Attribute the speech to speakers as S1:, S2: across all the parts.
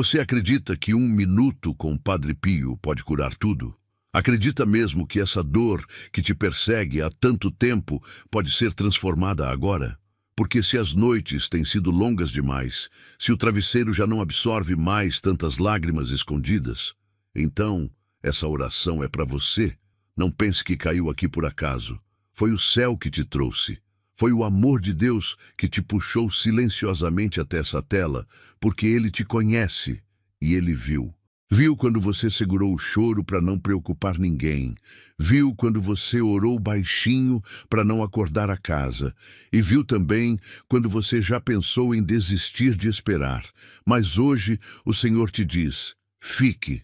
S1: Você acredita que 1 minuto com Padre Pio pode curar tudo? Acredita mesmo que essa dor que te persegue há tanto tempo pode ser transformada agora? Porque se as noites têm sido longas demais, se o travesseiro já não absorve mais tantas lágrimas escondidas, então essa oração é para você. Não pense que caiu aqui por acaso. Foi o céu que te trouxe. Foi o amor de Deus que te puxou silenciosamente até essa tela, porque Ele te conhece e Ele viu. Viu quando você segurou o choro para não preocupar ninguém. Viu quando você orou baixinho para não acordar a casa. E viu também quando você já pensou em desistir de esperar. Mas hoje o Senhor te diz: fique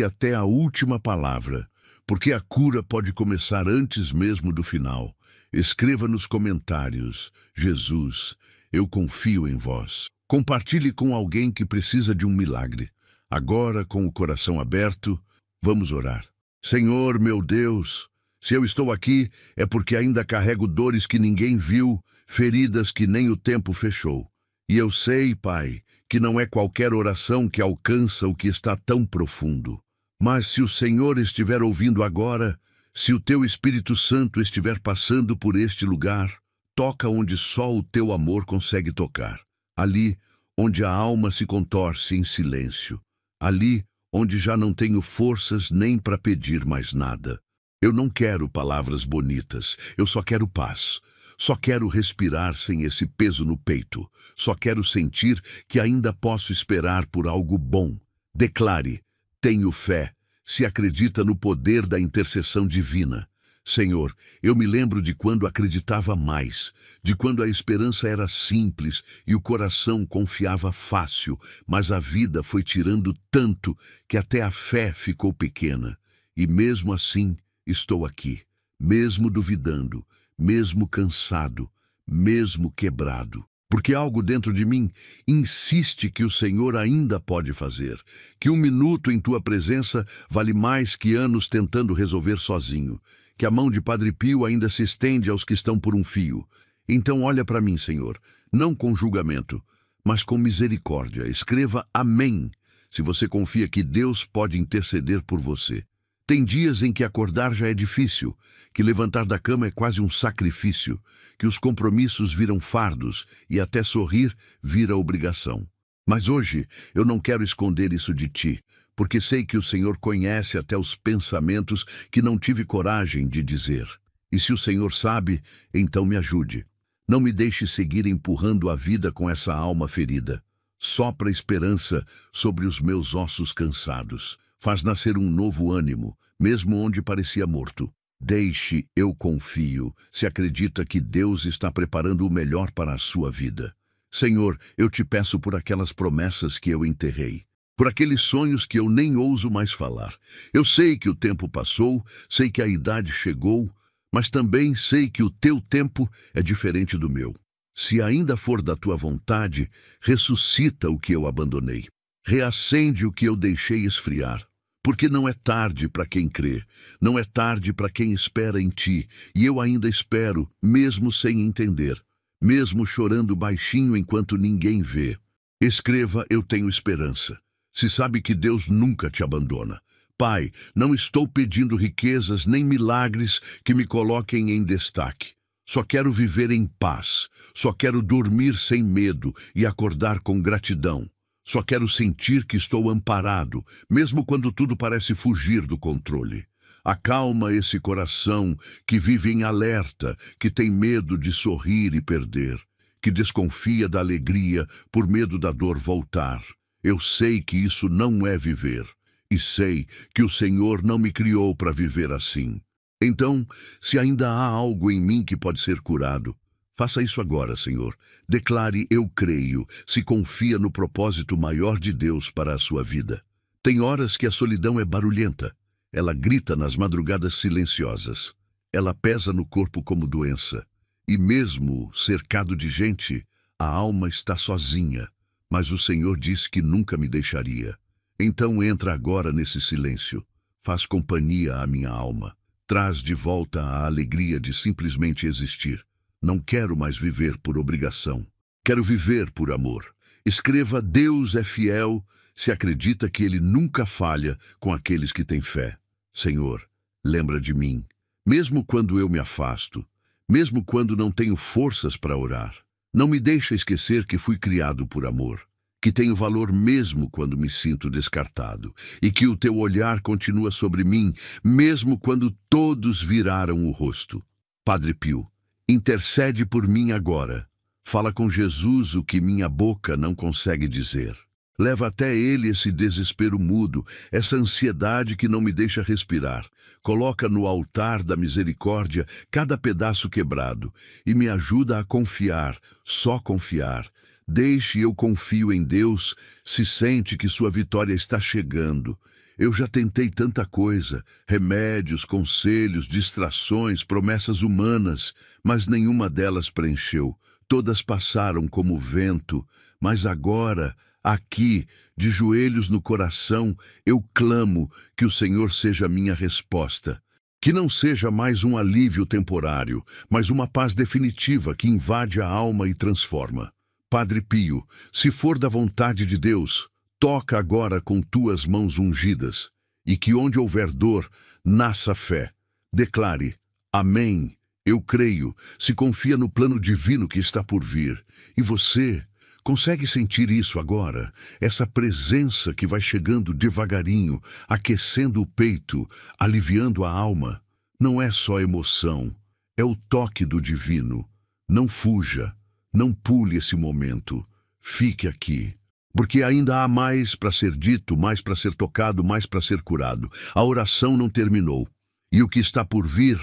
S1: até a última palavra, porque a cura pode começar antes mesmo do final. Escreva nos comentários: Jesus, eu confio em vós. Compartilhe com alguém que precisa de um milagre. Agora, com o coração aberto, vamos orar. Senhor, meu Deus, se eu estou aqui é porque ainda carrego dores que ninguém viu, feridas que nem o tempo fechou. E eu sei, Pai, que não é qualquer oração que alcança o que está tão profundo. Mas se o Senhor estiver ouvindo agora, se o Teu Espírito Santo estiver passando por este lugar, toca onde só o Teu amor consegue tocar. Ali onde a alma se contorce em silêncio. Ali onde já não tenho forças nem para pedir mais nada. Eu não quero palavras bonitas, eu só quero paz. Só quero respirar sem esse peso no peito. Só quero sentir que ainda posso esperar por algo bom. Declare: tenho fé, se acredita no poder da intercessão divina. Senhor, eu me lembro de quando acreditava mais, de quando a esperança era simples e o coração confiava fácil, mas a vida foi tirando tanto que até a fé ficou pequena. E mesmo assim, estou aqui, mesmo duvidando, mesmo cansado, mesmo quebrado. Porque algo dentro de mim insiste que o Senhor ainda pode fazer, que 1 minuto em Tua presença vale mais que anos tentando resolver sozinho, que a mão de Padre Pio ainda se estende aos que estão por um fio. Então olha para mim, Senhor, não com julgamento, mas com misericórdia. Escreva amém, se você confia que Deus pode interceder por você. Tem dias em que acordar já é difícil, que levantar da cama é quase um sacrifício, que os compromissos viram fardos e até sorrir vira obrigação. Mas hoje eu não quero esconder isso de Ti, porque sei que o Senhor conhece até os pensamentos que não tive coragem de dizer. E se o Senhor sabe, então me ajude. Não me deixe seguir empurrando a vida com essa alma ferida. Sopra esperança sobre os meus ossos cansados. Faz nascer um novo ânimo, mesmo onde parecia morto. Deixe, eu confio, se acredita que Deus está preparando o melhor para a sua vida. Senhor, eu te peço por aquelas promessas que eu enterrei, por aqueles sonhos que eu nem ouso mais falar. Eu sei que o tempo passou, sei que a idade chegou, mas também sei que o teu tempo é diferente do meu. Se ainda for da tua vontade, ressuscita o que eu abandonei. Reacende o que eu deixei esfriar. Porque não é tarde para quem crê, não é tarde para quem espera em Ti, e eu ainda espero, mesmo sem entender, mesmo chorando baixinho enquanto ninguém vê. Escreva: eu tenho esperança. Se sabe que Deus nunca te abandona. Pai, não estou pedindo riquezas nem milagres que me coloquem em destaque. Só quero viver em paz, só quero dormir sem medo e acordar com gratidão. Só quero sentir que estou amparado, mesmo quando tudo parece fugir do controle. Acalma esse coração que vive em alerta, que tem medo de sorrir e perder, que desconfia da alegria por medo da dor voltar. Eu sei que isso não é viver, e sei que o Senhor não me criou para viver assim. Então, se ainda há algo em mim que pode ser curado, faça isso agora, Senhor. Declare: eu creio, se confia no propósito maior de Deus para a sua vida. Tem horas que a solidão é barulhenta. Ela grita nas madrugadas silenciosas. Ela pesa no corpo como doença. E mesmo cercado de gente, a alma está sozinha. Mas o Senhor disse que nunca me deixaria. Então entra agora nesse silêncio. Faz companhia à minha alma. Traz de volta a alegria de simplesmente existir. Não quero mais viver por obrigação. Quero viver por amor. Escreva: Deus é fiel se acredita que Ele nunca falha com aqueles que têm fé. Senhor, lembra de mim, mesmo quando eu me afasto, mesmo quando não tenho forças para orar. Não me deixa esquecer que fui criado por amor, que tenho valor mesmo quando me sinto descartado, e que o teu olhar continua sobre mim, mesmo quando todos viraram o rosto. Padre Pio, intercede por mim agora. Fala com Jesus o que minha boca não consegue dizer. Leva até ele esse desespero mudo, essa ansiedade que não me deixa respirar. Coloca no altar da misericórdia cada pedaço quebrado e me ajuda a confiar, só confiar. Deixe eu confio em Deus, se sente que sua vitória está chegando. Eu já tentei tanta coisa, remédios, conselhos, distrações, promessas humanas, mas nenhuma delas preencheu. Todas passaram como vento, mas agora, aqui, de joelhos no coração, eu clamo que o Senhor seja minha resposta. Que não seja mais um alívio temporário, mas uma paz definitiva que invade a alma e transforma. Padre Pio, se for da vontade de Deus, toca agora com tuas mãos ungidas, e que onde houver dor, nasça fé. Declare: Amém. Eu creio, se confia no plano divino que está por vir. E você consegue sentir isso agora? Essa presença que vai chegando devagarinho, aquecendo o peito, aliviando a alma. Não é só emoção, é o toque do divino. Não fuja, não pule esse momento. Fique aqui. Porque ainda há mais para ser dito, mais para ser tocado, mais para ser curado. A oração não terminou. E o que está por vir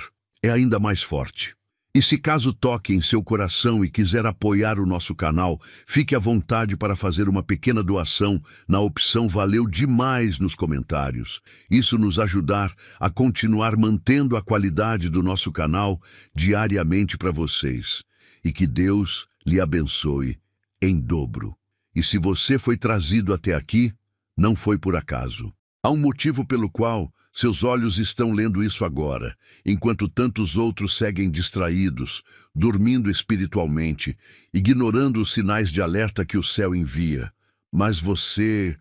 S1: é ainda mais forte. E se caso toque em seu coração e quiser apoiar o nosso canal, fique à vontade para fazer uma pequena doação na opção Valeu Demais nos comentários. Isso nos ajudará a continuar mantendo a qualidade do nosso canal diariamente para vocês. E que Deus lhe abençoe em dobro. E se você foi trazido até aqui, não foi por acaso. Há um motivo pelo qual seus olhos estão lendo isso agora, enquanto tantos outros seguem distraídos, dormindo espiritualmente, ignorando os sinais de alerta que o céu envia. Mas você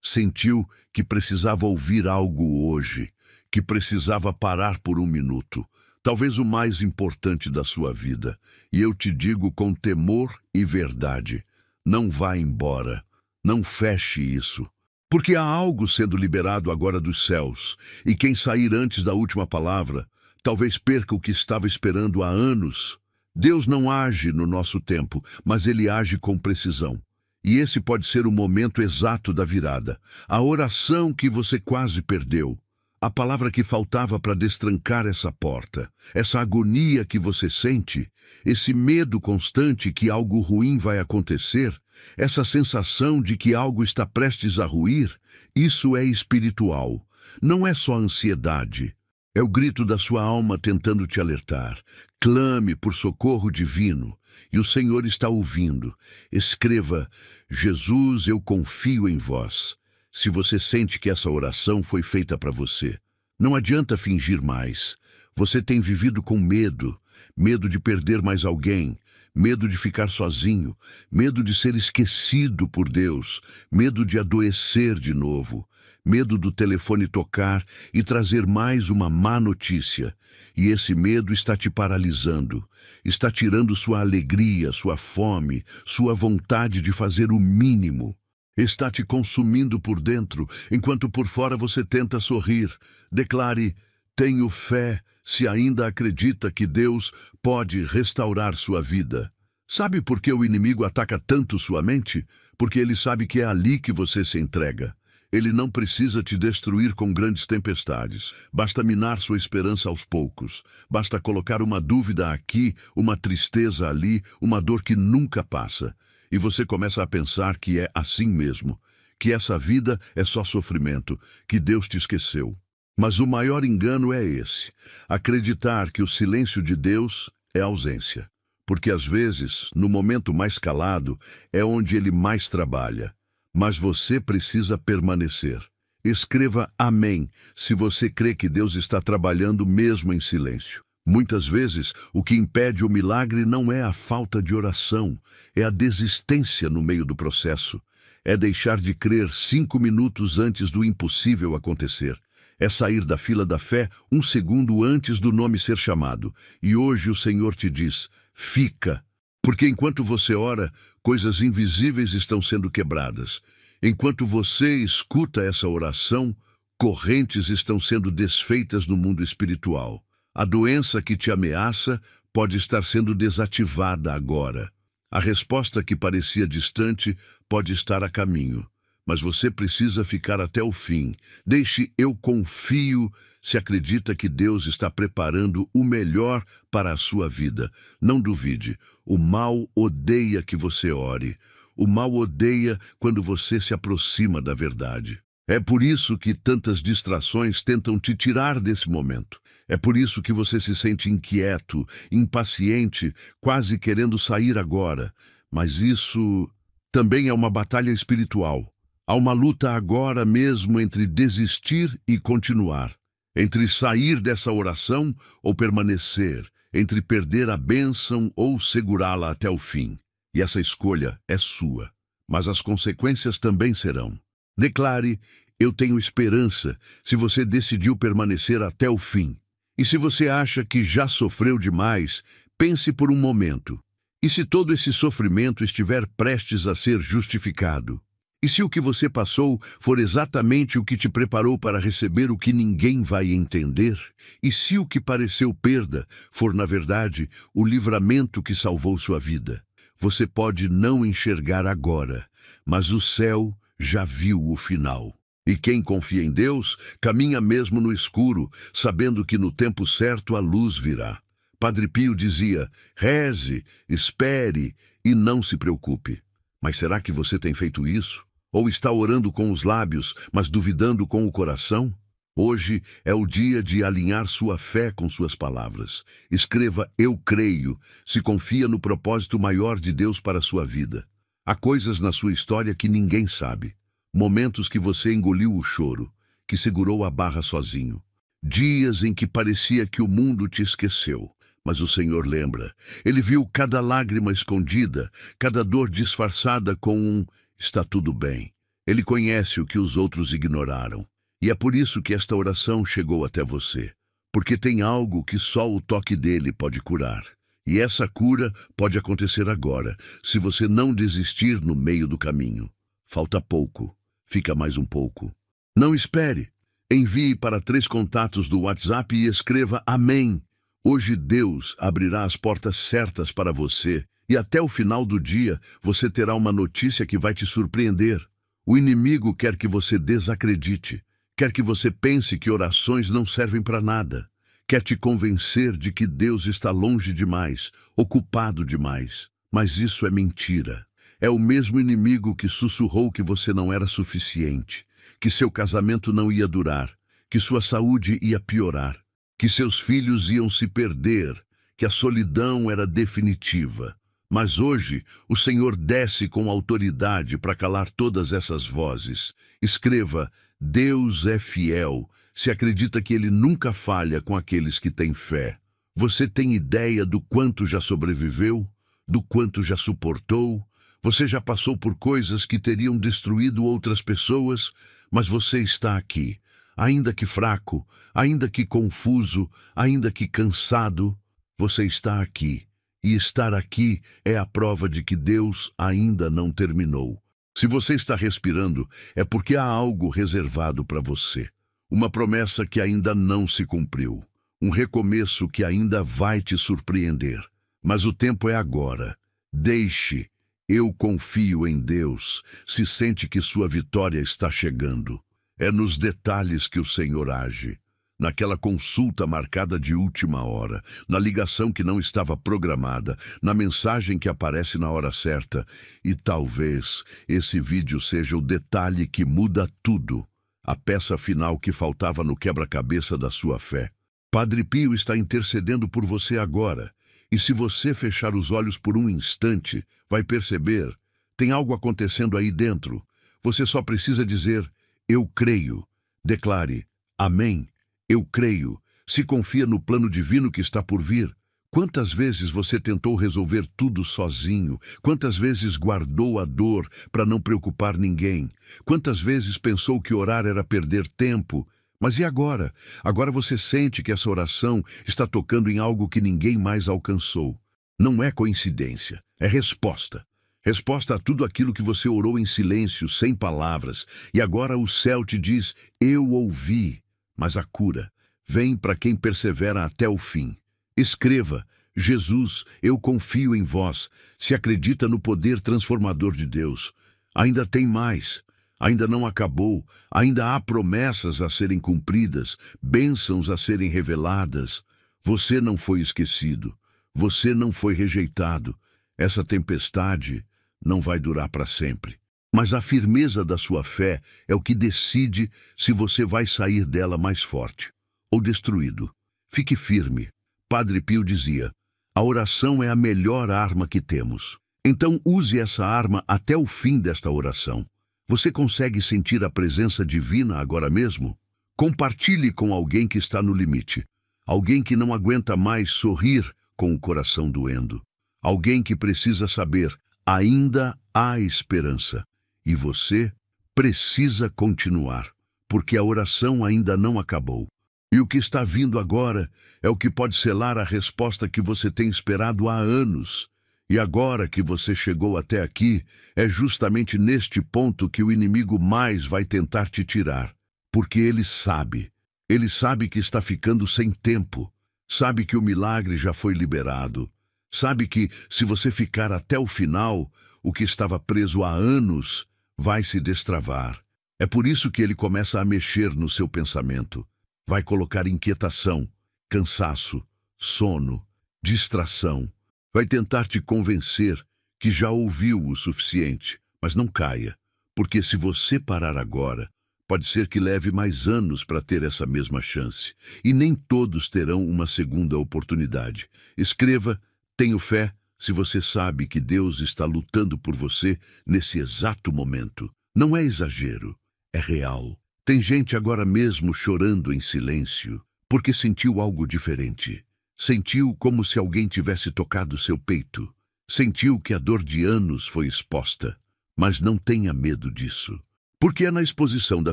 S1: sentiu que precisava ouvir algo hoje, que precisava parar por um minuto, talvez o mais importante da sua vida. E eu te digo com temor e verdade: não vá embora, não feche isso. Porque há algo sendo liberado agora dos céus, e quem sair antes da última palavra, talvez perca o que estava esperando há anos. Deus não age no nosso tempo, mas Ele age com precisão. E esse pode ser o momento exato da virada, a oração que você quase perdeu, a palavra que faltava para destrancar essa porta, essa agonia que você sente, esse medo constante que algo ruim vai acontecer, essa sensação de que algo está prestes a ruir. Isso é espiritual, não é só ansiedade. É o grito da sua alma tentando te alertar. Clame por socorro divino, e o Senhor está ouvindo. Escreva: Jesus, eu confio em vós. Se você sente que essa oração foi feita para você, não adianta fingir mais. Você tem vivido com medo, medo de perder mais alguém, medo de ficar sozinho, medo de ser esquecido por Deus, medo de adoecer de novo, medo do telefone tocar e trazer mais uma má notícia. E esse medo está te paralisando, está tirando sua alegria, sua fome, sua vontade de fazer o mínimo. Está te consumindo por dentro, enquanto por fora você tenta sorrir. Declare: tenho fé, se ainda acredita que Deus pode restaurar sua vida. Sabe por que o inimigo ataca tanto sua mente? Porque ele sabe que é ali que você se entrega. Ele não precisa te destruir com grandes tempestades. Basta minar sua esperança aos poucos. Basta colocar uma dúvida aqui, uma tristeza ali, uma dor que nunca passa. E você começa a pensar que é assim mesmo, que essa vida é só sofrimento, que Deus te esqueceu. Mas o maior engano é esse: acreditar que o silêncio de Deus é ausência. Porque às vezes, no momento mais calado, é onde Ele mais trabalha. Mas você precisa permanecer. Escreva amém se você crê que Deus está trabalhando mesmo em silêncio. Muitas vezes, o que impede o milagre não é a falta de oração, é a desistência no meio do processo. É deixar de crer 5 minutos antes do impossível acontecer. É sair da fila da fé 1 segundo antes do nome ser chamado. E hoje o Senhor te diz, fica. Porque enquanto você ora, coisas invisíveis estão sendo quebradas. Enquanto você escuta essa oração, correntes estão sendo desfeitas no mundo espiritual. A doença que te ameaça pode estar sendo desativada agora. A resposta que parecia distante pode estar a caminho. Mas você precisa ficar até o fim. Deixe eu confio se acredita que Deus está preparando o melhor para a sua vida. Não duvide. O mal odeia que você ore. O mal odeia quando você se aproxima da verdade. É por isso que tantas distrações tentam te tirar desse momento. É por isso que você se sente inquieto, impaciente, quase querendo sair agora. Mas isso também é uma batalha espiritual. Há uma luta agora mesmo entre desistir e continuar. Entre sair dessa oração ou permanecer. Entre perder a bênção ou segurá-la até o fim. E essa escolha é sua. Mas as consequências também serão. Declare, eu tenho esperança, se você decidiu permanecer até o fim. E se você acha que já sofreu demais, pense por um momento. E se todo esse sofrimento estiver prestes a ser justificado? E se o que você passou for exatamente o que te preparou para receber o que ninguém vai entender? E se o que pareceu perda for, na verdade, o livramento que salvou sua vida? Você pode não enxergar agora, mas o céu já viu o final. E quem confia em Deus, caminha mesmo no escuro, sabendo que no tempo certo a luz virá. Padre Pio dizia, reze, espere e não se preocupe. Mas será que você tem feito isso? Ou está orando com os lábios, mas duvidando com o coração? Hoje é o dia de alinhar sua fé com suas palavras. Escreva, eu creio, se confia no propósito maior de Deus para a sua vida. Há coisas na sua história que ninguém sabe. Momentos que você engoliu o choro, que segurou a barra sozinho. Dias em que parecia que o mundo te esqueceu. Mas o Senhor lembra. Ele viu cada lágrima escondida, cada dor disfarçada com um está tudo bem. Ele conhece o que os outros ignoraram. E é por isso que esta oração chegou até você. Porque tem algo que só o toque dele pode curar. E essa cura pode acontecer agora, se você não desistir no meio do caminho. Falta pouco. Fica mais um pouco. Não espere. Envie para 3 contatos do WhatsApp e escreva Amém. Hoje Deus abrirá as portas certas para você e até o final do dia você terá uma notícia que vai te surpreender. O inimigo quer que você desacredite. Quer que você pense que orações não servem para nada. Quer te convencer de que Deus está longe demais, ocupado demais. Mas isso é mentira. É o mesmo inimigo que sussurrou que você não era suficiente, que seu casamento não ia durar, que sua saúde ia piorar, que seus filhos iam se perder, que a solidão era definitiva. Mas hoje o Senhor desce com autoridade para calar todas essas vozes. Escreva, Deus é fiel, se acredita que Ele nunca falha com aqueles que têm fé. Você tem ideia do quanto já sobreviveu? Do quanto já suportou? Você já passou por coisas que teriam destruído outras pessoas, mas você está aqui, ainda que fraco, ainda que confuso, ainda que cansado, você está aqui. E estar aqui é a prova de que Deus ainda não terminou. Se você está respirando, é porque há algo reservado para você. Uma promessa que ainda não se cumpriu. Um recomeço que ainda vai te surpreender. Mas o tempo é agora. Deixe. Eu confio em Deus, se sente que sua vitória está chegando. É nos detalhes que o Senhor age. Naquela consulta marcada de última hora, na ligação que não estava programada, na mensagem que aparece na hora certa. E talvez esse vídeo seja o detalhe que muda tudo. A peça final que faltava no quebra-cabeça da sua fé. Padre Pio está intercedendo por você agora. E se você fechar os olhos por um instante, vai perceber, tem algo acontecendo aí dentro. Você só precisa dizer, eu creio. Declare, Amém, eu creio. Se confia no plano divino que está por vir. Quantas vezes você tentou resolver tudo sozinho? Quantas vezes guardou a dor para não preocupar ninguém? Quantas vezes pensou que orar era perder tempo? Mas e agora? Agora você sente que essa oração está tocando em algo que ninguém mais alcançou. Não é coincidência, é resposta. Resposta a tudo aquilo que você orou em silêncio, sem palavras. E agora o céu te diz, eu ouvi. Mas a cura vem para quem persevera até o fim. Escreva, Jesus, eu confio em vós. Se acredita no poder transformador de Deus. Ainda tem mais. Ainda não acabou. Ainda há promessas a serem cumpridas, bênçãos a serem reveladas. Você não foi esquecido. Você não foi rejeitado. Essa tempestade não vai durar para sempre. Mas a firmeza da sua fé é o que decide se você vai sair dela mais forte ou destruído. Fique firme. Padre Pio dizia, a oração é a melhor arma que temos. Então use essa arma até o fim desta oração. Você consegue sentir a presença divina agora mesmo? Compartilhe com alguém que está no limite. Alguém que não aguenta mais sorrir com o coração doendo. Alguém que precisa saber, ainda há esperança. E você precisa continuar, porque a oração ainda não acabou. E o que está vindo agora é o que pode selar a resposta que você tem esperado há anos. E agora que você chegou até aqui, é justamente neste ponto que o inimigo mais vai tentar te tirar. Porque ele sabe que está ficando sem tempo, sabe que o milagre já foi liberado, sabe que se você ficar até o final, o que estava preso há anos vai se destravar. É por isso que ele começa a mexer no seu pensamento. Vai colocar inquietação, cansaço, sono, distração. Vai tentar te convencer que já ouviu o suficiente, mas não caia, porque se você parar agora, pode ser que leve mais anos para ter essa mesma chance, e nem todos terão uma segunda oportunidade. Escreva, tenho fé, se você sabe que Deus está lutando por você nesse exato momento. Não é exagero, é real. Tem gente agora mesmo chorando em silêncio, porque sentiu algo diferente. Sentiu como se alguém tivesse tocado seu peito. Sentiu que a dor de anos foi exposta. Mas não tenha medo disso, porque é na exposição da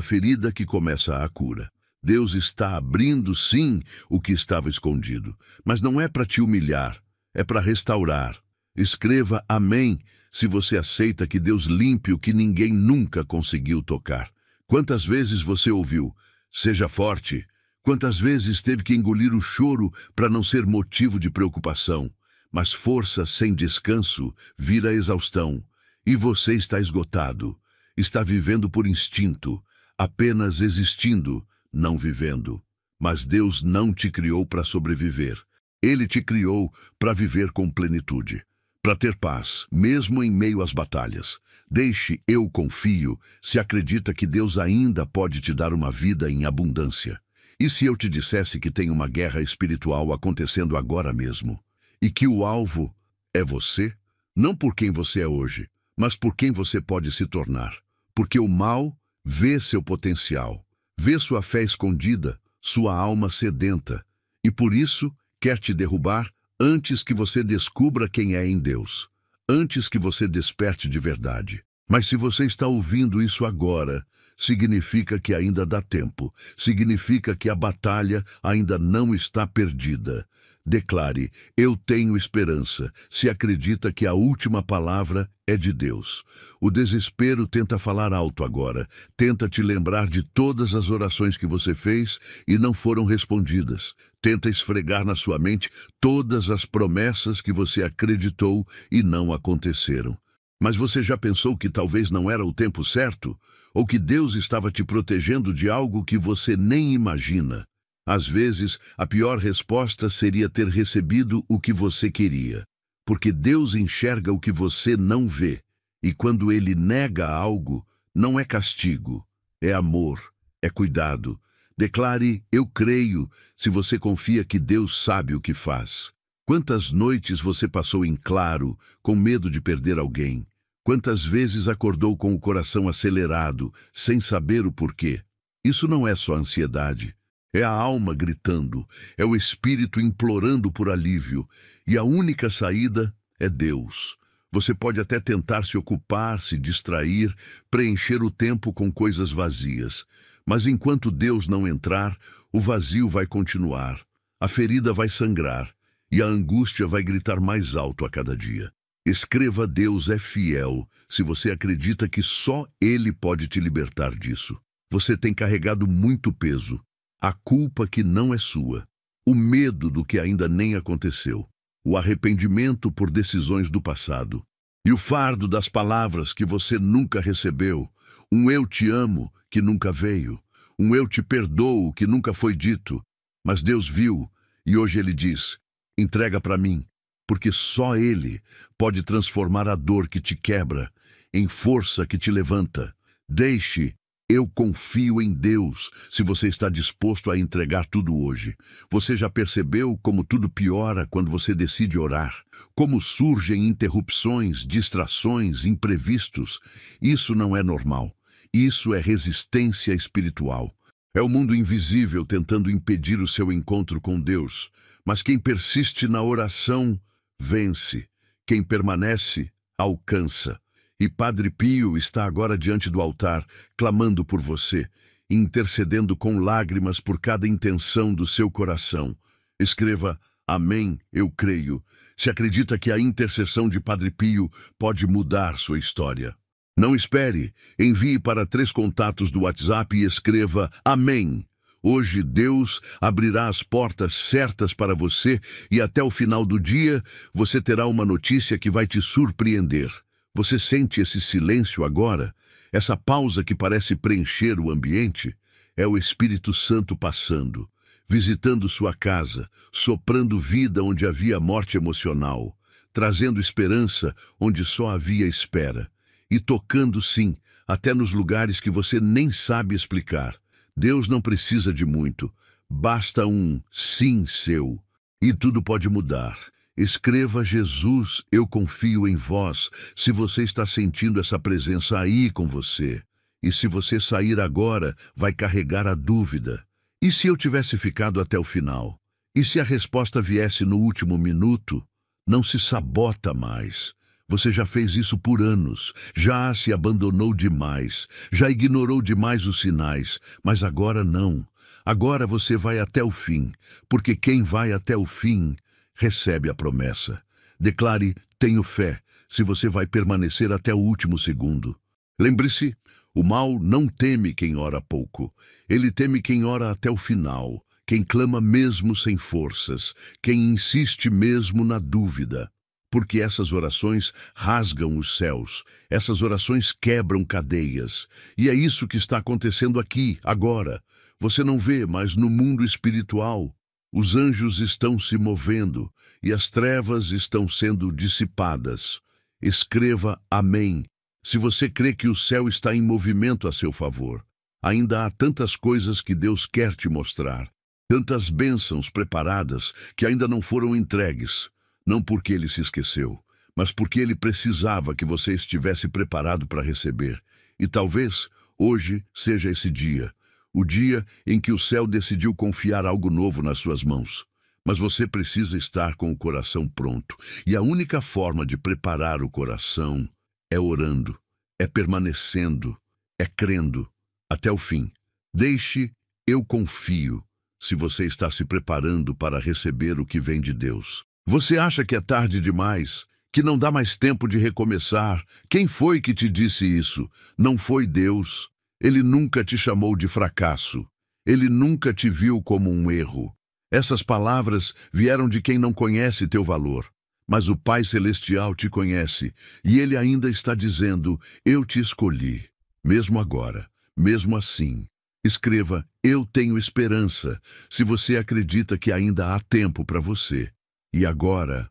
S1: ferida que começa a cura. Deus está abrindo, sim, o que estava escondido, mas não é para te humilhar, é para restaurar. Escreva amém se você aceita que Deus limpe o que ninguém nunca conseguiu tocar. Quantas vezes você ouviu, seja forte? Quantas vezes teve que engolir o choro para não ser motivo de preocupação? Mas força sem descanso vira exaustão. E você está esgotado. Está vivendo por instinto, apenas existindo, não vivendo. Mas Deus não te criou para sobreviver. Ele te criou para viver com plenitude, para ter paz, mesmo em meio às batalhas. Deixe eu confio se acredita que Deus ainda pode te dar uma vida em abundância. E se eu te dissesse que tem uma guerra espiritual acontecendo agora mesmo, e que o alvo é você, não por quem você é hoje, mas por quem você pode se tornar. Porque o mal vê seu potencial, vê sua fé escondida, sua alma sedenta, e por isso quer te derrubar antes que você descubra quem é em Deus, antes que você desperte de verdade. Mas se você está ouvindo isso agora, significa que ainda dá tempo, significa que a batalha ainda não está perdida. Declare, eu tenho esperança, se acredita que a última palavra é de Deus. O desespero tenta falar alto agora, tenta te lembrar de todas as orações que você fez e não foram respondidas. Tenta esfregar na sua mente todas as promessas que você acreditou e não aconteceram. Mas você já pensou que talvez não era o tempo certo? Ou que Deus estava te protegendo de algo que você nem imagina? Às vezes, a pior resposta seria ter recebido o que você queria. Porque Deus enxerga o que você não vê. E quando Ele nega algo, não é castigo, é amor, é cuidado. Declare, eu creio, se você confia que Deus sabe o que faz. Quantas noites você passou em claro, com medo de perder alguém? Quantas vezes acordou com o coração acelerado, sem saber o porquê? Isso não é só ansiedade. É a alma gritando, é o espírito implorando por alívio, e a única saída é Deus. Você pode até tentar se ocupar, se distrair, preencher o tempo com coisas vazias, mas enquanto Deus não entrar, o vazio vai continuar, a ferida vai sangrar e a angústia vai gritar mais alto a cada dia. Escreva: Deus é fiel, se você acredita que só Ele pode te libertar disso. Você tem carregado muito peso, a culpa que não é sua, o medo do que ainda nem aconteceu, o arrependimento por decisões do passado, e o fardo das palavras que você nunca recebeu, um eu te amo que nunca veio, um eu te perdoo que nunca foi dito, mas Deus viu e hoje Ele diz: entrega para mim, porque só Ele pode transformar a dor que te quebra em força que te levanta. Deixe: eu confio em Deus, se você está disposto a entregar tudo hoje. Você já percebeu como tudo piora quando você decide orar? Como surgem interrupções, distrações, imprevistos? Isso não é normal. Isso é resistência espiritual. É o mundo invisível tentando impedir o seu encontro com Deus. Mas quem persiste na oração, vence. Quem permanece, alcança. E Padre Pio está agora diante do altar, clamando por você, intercedendo com lágrimas por cada intenção do seu coração. Escreva: amém, eu creio, se acredita que a intercessão de Padre Pio pode mudar sua história. Não espere, envie para 3 contatos do WhatsApp e escreva: amém. Hoje Deus abrirá as portas certas para você e até o final do dia você terá uma notícia que vai te surpreender. Você sente esse silêncio agora? Essa pausa que parece preencher o ambiente? É o Espírito Santo passando, visitando sua casa, soprando vida onde havia morte emocional, trazendo esperança onde só havia espera, e tocando, sim, até nos lugares que você nem sabe explicar. Deus não precisa de muito, basta um sim seu, e tudo pode mudar. Escreva: Jesus, eu confio em vós, se você está sentindo essa presença aí com você. E se você sair agora, vai carregar a dúvida. E se eu tivesse ficado até o final? E se a resposta viesse no último minuto? Não se sabota mais. Você já fez isso por anos, já se abandonou demais, já ignorou demais os sinais, mas agora não. Agora você vai até o fim, porque quem vai até o fim recebe a promessa. Declare: tenho fé, se você vai permanecer até o último segundo. Lembre-se, o mal não teme quem ora pouco. Ele teme quem ora até o final, quem clama mesmo sem forças, quem insiste mesmo na dúvida. Porque essas orações rasgam os céus, essas orações quebram cadeias. E é isso que está acontecendo aqui, agora. Você não vê, mas no mundo espiritual, os anjos estão se movendo e as trevas estão sendo dissipadas. Escreva: amém, se você crê que o céu está em movimento a seu favor. Ainda há tantas coisas que Deus quer te mostrar, tantas bênçãos preparadas que ainda não foram entregues. Não porque Ele se esqueceu, mas porque Ele precisava que você estivesse preparado para receber. E talvez hoje seja esse dia. O dia em que o céu decidiu confiar algo novo nas suas mãos. Mas você precisa estar com o coração pronto. E a única forma de preparar o coração é orando, é permanecendo, é crendo até o fim. Deixe: eu confio, se você está se preparando para receber o que vem de Deus. Você acha que é tarde demais? Que não dá mais tempo de recomeçar? Quem foi que te disse isso? Não foi Deus. Ele nunca te chamou de fracasso. Ele nunca te viu como um erro. Essas palavras vieram de quem não conhece teu valor. Mas o Pai Celestial te conhece, e Ele ainda está dizendo: eu te escolhi. Mesmo agora, mesmo assim. Escreva: eu tenho esperança, se você acredita que ainda há tempo para você. E agora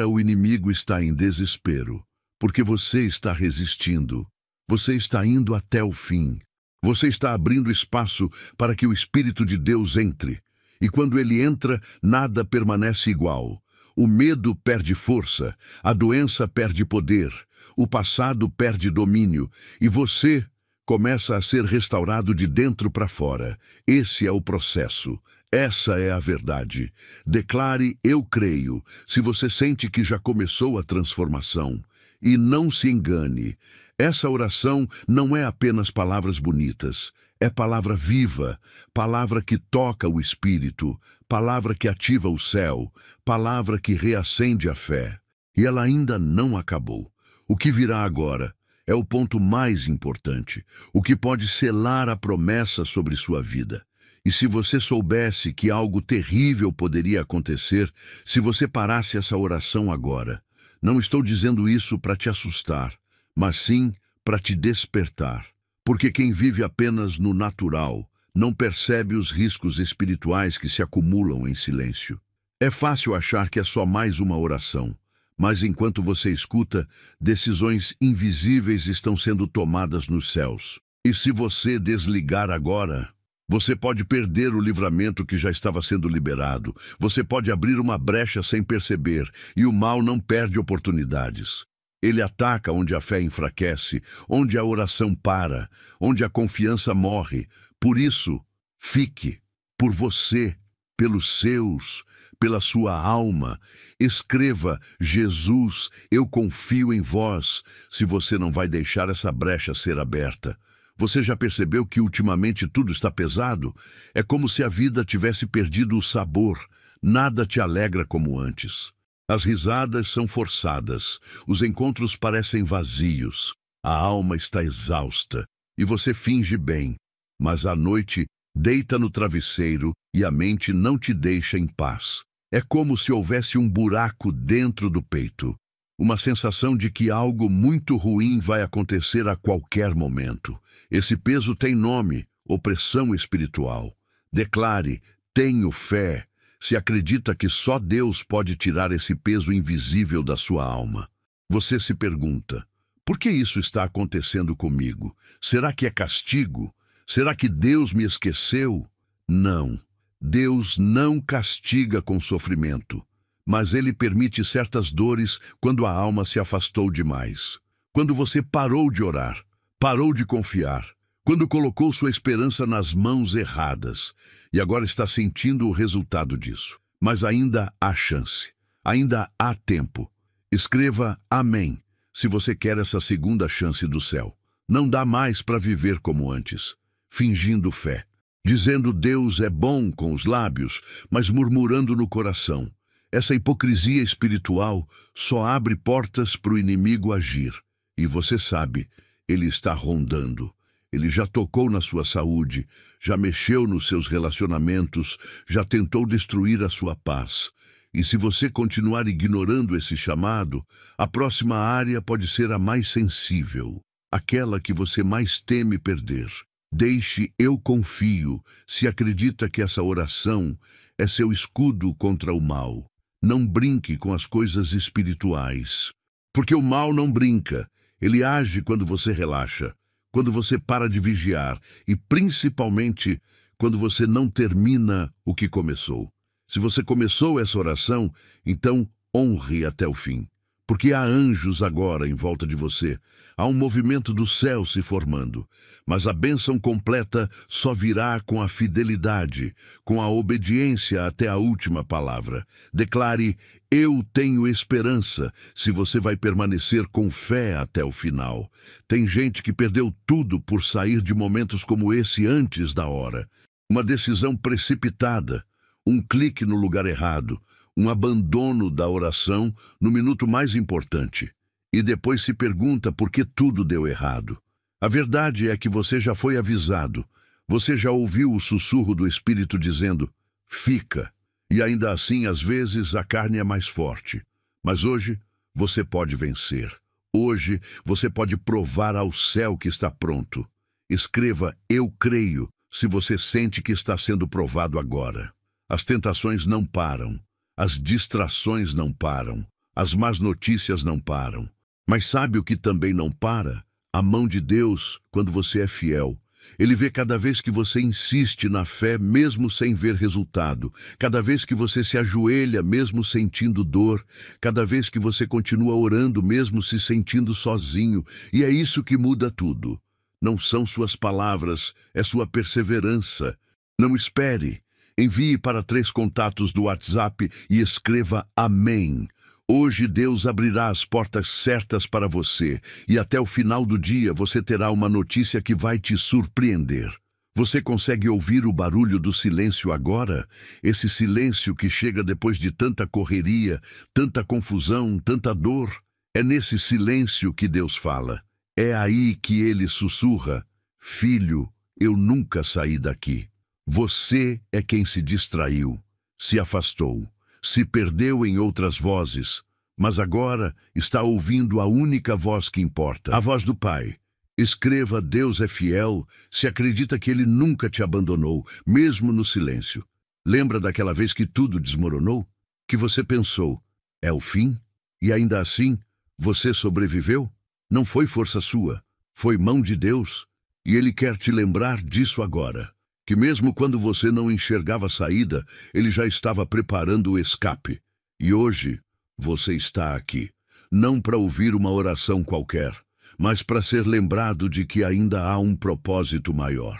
S1: o inimigo está em desespero, porque você está resistindo. Você está indo até o fim. Você está abrindo espaço para que o Espírito de Deus entre. E quando ele entra, nada permanece igual. O medo perde força, a doença perde poder, o passado perde domínio, e você começa a ser restaurado de dentro para fora. Esse é o processo. Essa é a verdade. Declare eu creio, se você sente que já começou a transformação. E não se engane. Essa oração não é apenas palavras bonitas. É palavra viva, palavra que toca o espírito, palavra que ativa o céu, palavra que reacende a fé. E ela ainda não acabou. O que virá agora é o ponto mais importante, o que pode selar a promessa sobre sua vida. E se você soubesse que algo terrível poderia acontecer se você parasse essa oração agora? Não estou dizendo isso para te assustar, mas sim para te despertar. Porque quem vive apenas no natural não percebe os riscos espirituais que se acumulam em silêncio. É fácil achar que é só mais uma oração, mas enquanto você escuta, decisões invisíveis estão sendo tomadas nos céus. E se você desligar agora, você pode perder o livramento que já estava sendo liberado. Você pode abrir uma brecha sem perceber, e o mal não perde oportunidades. Ele ataca onde a fé enfraquece, onde a oração para, onde a confiança morre. Por isso, fique, por você, pelos seus, pela sua alma. Escreva, Jesus, eu confio em vós, se você não vai deixar essa brecha ser aberta. Você já percebeu que ultimamente tudo está pesado? É como se a vida tivesse perdido o sabor. Nada te alegra como antes. As risadas são forçadas, os encontros parecem vazios, a alma está exausta e você finge bem, mas à noite deita no travesseiro e a mente não te deixa em paz. É como se houvesse um buraco dentro do peito, uma sensação de que algo muito ruim vai acontecer a qualquer momento. Esse peso tem nome, opressão espiritual. Declare, tenho fé. Se acredita que só Deus pode tirar esse peso invisível da sua alma. Você se pergunta, por que isso está acontecendo comigo? Será que é castigo? Será que Deus me esqueceu? Não. Deus não castiga com sofrimento, mas Ele permite certas dores quando a alma se afastou demais. Quando você parou de orar, parou de confiar, quando colocou sua esperança nas mãos erradas e agora está sentindo o resultado disso. Mas ainda há chance, ainda há tempo. Escreva amém se você quer essa segunda chance do céu. Não dá mais para viver como antes, fingindo fé, dizendo Deus é bom com os lábios, mas murmurando no coração. Essa hipocrisia espiritual só abre portas para o inimigo agir. E você sabe, ele está rondando. Ele já tocou na sua saúde, já mexeu nos seus relacionamentos, já tentou destruir a sua paz. E se você continuar ignorando esse chamado, a próxima área pode ser a mais sensível, aquela que você mais teme perder. Deixe eu confio, se acredita que essa oração é seu escudo contra o mal. Não brinque com as coisas espirituais, porque o mal não brinca, ele age quando você relaxa. Quando você para de vigiar e, principalmente, quando você não termina o que começou. Se você começou essa oração, então honre até o fim. Porque há anjos agora em volta de você. Há um movimento do céu se formando. Mas a bênção completa só virá com a fidelidade, com a obediência até a última palavra. Declare, eu tenho esperança, se você vai permanecer com fé até o final. Tem gente que perdeu tudo por sair de momentos como esse antes da hora. Uma decisão precipitada, um clique no lugar errado, um abandono da oração no minuto mais importante. E depois se pergunta por que tudo deu errado. A verdade é que você já foi avisado. Você já ouviu o sussurro do Espírito dizendo, fica. E ainda assim, às vezes, a carne é mais forte. Mas hoje, você pode vencer. Hoje, você pode provar ao céu que está pronto. Escreva, eu creio, se você sente que está sendo provado agora. As tentações não param. As distrações não param. As más notícias não param. Mas sabe o que também não para? A mão de Deus, quando você é fiel. Ele vê cada vez que você insiste na fé, mesmo sem ver resultado. Cada vez que você se ajoelha, mesmo sentindo dor. Cada vez que você continua orando, mesmo se sentindo sozinho. E é isso que muda tudo. Não são suas palavras, é sua perseverança. Não espere. Envie para 3 contatos do WhatsApp e escreva Amém. Hoje Deus abrirá as portas certas para você e até o final do dia você terá uma notícia que vai te surpreender. Você consegue ouvir o barulho do silêncio agora? Esse silêncio que chega depois de tanta correria, tanta confusão, tanta dor. É nesse silêncio que Deus fala. É aí que Ele sussurra: Filho, eu nunca saí daqui. Você é quem se distraiu, se afastou, se perdeu em outras vozes, mas agora está ouvindo a única voz que importa, a voz do Pai. Escreva: Deus é fiel, se acredita que Ele nunca te abandonou, mesmo no silêncio. Lembra daquela vez que tudo desmoronou? Que você pensou: é o fim? E ainda assim, você sobreviveu? Não foi força sua, foi mão de Deus. E Ele quer te lembrar disso agora. Que mesmo quando você não enxergava a saída, Ele já estava preparando o escape. E hoje, você está aqui, não para ouvir uma oração qualquer, mas para ser lembrado de que ainda há um propósito maior.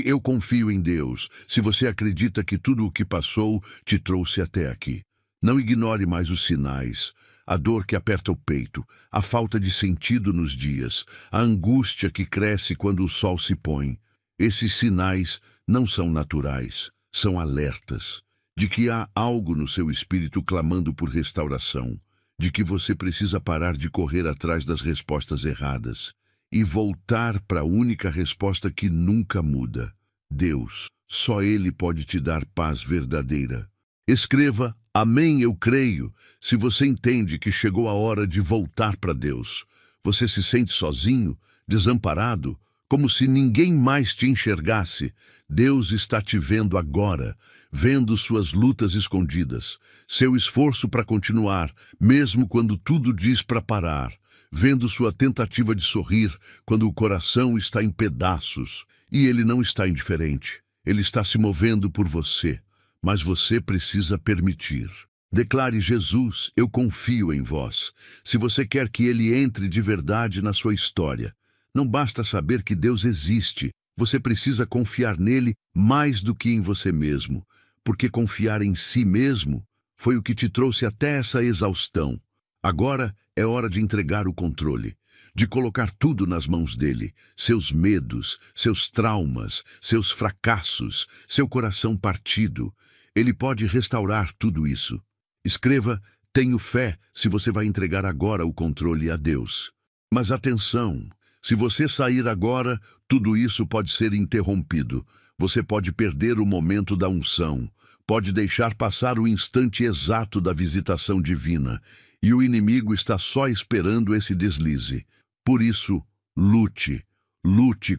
S1: Eu confio em Deus, se você acredita que tudo o que passou te trouxe até aqui. Não ignore mais os sinais, a dor que aperta o peito, a falta de sentido nos dias, a angústia que cresce quando o sol se põe. Esses sinais não são naturais, são alertas de que há algo no seu espírito clamando por restauração, de que você precisa parar de correr atrás das respostas erradas e voltar para a única resposta que nunca muda. Deus, só Ele pode te dar paz verdadeira. Escreva Amém, eu creio, se você entende que chegou a hora de voltar para Deus. Você se sente sozinho, desamparado, como se ninguém mais te enxergasse. Deus está te vendo agora, vendo suas lutas escondidas, seu esforço para continuar, mesmo quando tudo diz para parar, vendo sua tentativa de sorrir quando o coração está em pedaços. E Ele não está indiferente, Ele está se movendo por você, mas você precisa permitir. Declare: Jesus, eu confio em vós. Se você quer que Ele entre de verdade na sua história, não basta saber que Deus existe, você precisa confiar nele mais do que em você mesmo, porque confiar em si mesmo foi o que te trouxe até essa exaustão. Agora é hora de entregar o controle, de colocar tudo nas mãos dele, seus medos, seus traumas, seus fracassos, seu coração partido. Ele pode restaurar tudo isso. Escreva: tenho fé, se você vai entregar agora o controle a Deus. Mas atenção! Se você sair agora, tudo isso pode ser interrompido. Você pode perder o momento da unção, pode deixar passar o instante exato da visitação divina, e o inimigo está só esperando esse deslize. Por isso, lute